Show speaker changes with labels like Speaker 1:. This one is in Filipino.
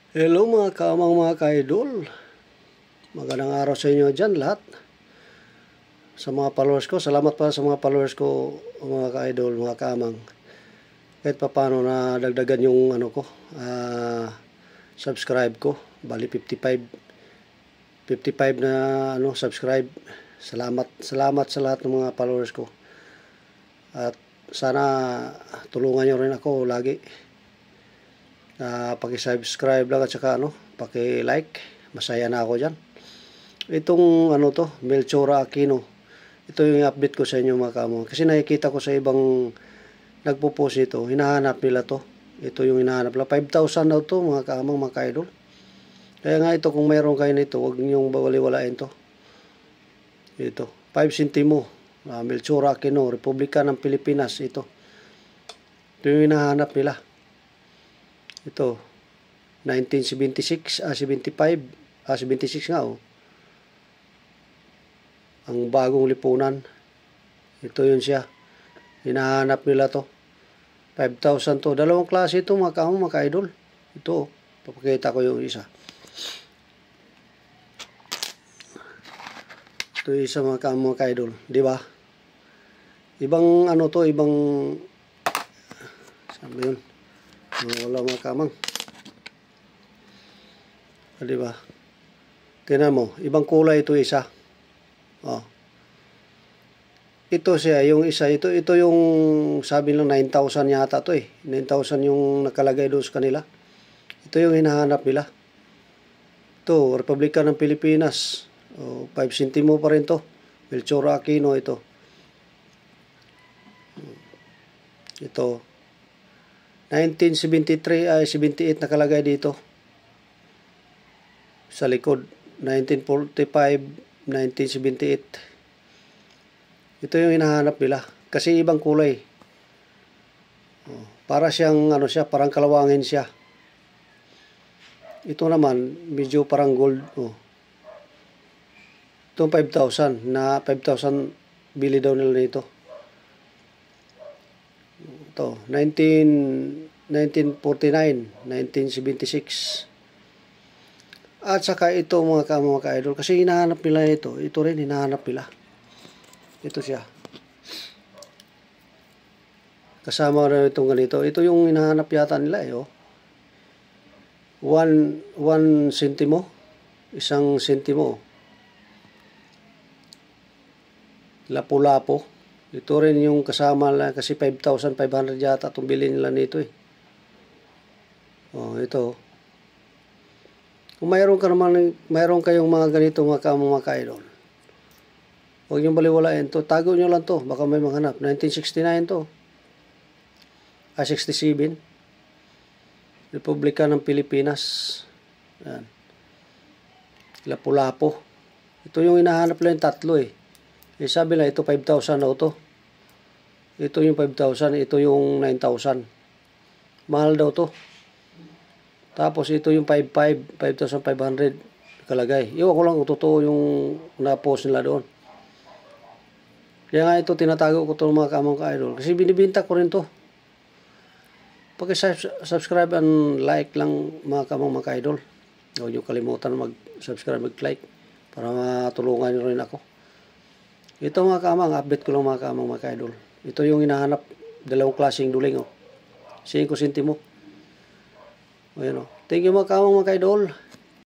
Speaker 1: Hello mga kaamang mga ka-idol. Magandang araw sa inyo dyan lahat. Sa mga followers ko, salamat pa sa mga followers ko mga ka-idol, mga kaamang. Kahit pa paano na dagdagan yung subscribe ko. Bali 55 na subscribe. Salamat sa lahat ng mga followers ko. At sana tulungan nyo rin ako lagi. Paki-subscribe lang at saka paki-like. Masaya na ako dyan. Itong Melchora Aquino. Ito yung update ko sa inyo mga kamo. Kasi nakikita ko sa ibang nagpo-post ito. Hinahanap nila to. Ito yung hinahanap nila. 5,000 daw to mga kamang mga ka-idol. Kaya nga ito kung mayroon kayo nito, huwag niyong bawali-walain to. Ito. 5 centimo. Melchora Aquino. Republika ng Pilipinas. Ito. Ito yung hinahanap nila. Ito, 1976, 76 nga Ang bagong lipunan. Ito yun siya. Hinahanap nila to. 5,000 to. Dalawang klase ito mga ka-idol. Ito, papakita ko yung isa. Ito yung isa mga ka-idol. Diba? Ibang ibang sabi yun. Wala mga kamang. Diba? Tingnan mo, ibang kulay ito isa. Ito siya, yung isa, ito yung sabi lang 9,000 yata to 9,000 yung nakalagay doon sa kanila. Ito yung hinahanap nila. Ito, Republika ng Pilipinas. 5 centimo pa rin to. Melchora Aquino ito. Ito. 1973 ay 78 nakalagay dito sa likod. 1945, 1978. Ito yung hinahanap nila kasi ibang kulay. Para siyang parang kalawangin siya. Ito naman medyo parang gold. Itong 5,000 na 5,000 bili daw nila nito. Ito, 1949, 1976. At saka ito mga ka-idol, kasi hinahanap nila ito. Ito rin hinahanap nila. Ito siya. Kasama na itong ganito. Ito yung hinahanap yata nila 1 centimo. 1 centimo. Lapu-lapo. Ito rin yung kasama lang kasi 5,500 yata itong bilhin nila nito ito. Kung mayroon kayong mga ganito mga ka-idol, huwag niyong baliwalain to. Tago nyo lang to. Baka may manghanap. 1969 to. 67. Republika ng Pilipinas. Yan. Lapu-lapo. Ito yung hinahanap lang yung tatlo sabi lang ito 5,000 daw to. Ito yung 5,000, ito yung 9,000. Mahal daw to. Tapos ito yung 5,500 kalagay. Iwan ko lang kung totoo yung na-post nila doon. Kaya nga ito tinatago ko to mga kamang ka-idol. Kasi binibinta ko rin to. Pag-subscribe and like lang mga kamang mga ka-idol. Huwag nyo kalimutan mag-subscribe, mag-like para matulungan nyo rin ako. Ito mga kamang, update ko lang mga kamang mga ka-idol. Ito yung hinahanap, dalawang klaseng duling 5 centimo. Ayan Thank you mga kamang mga ka-idol.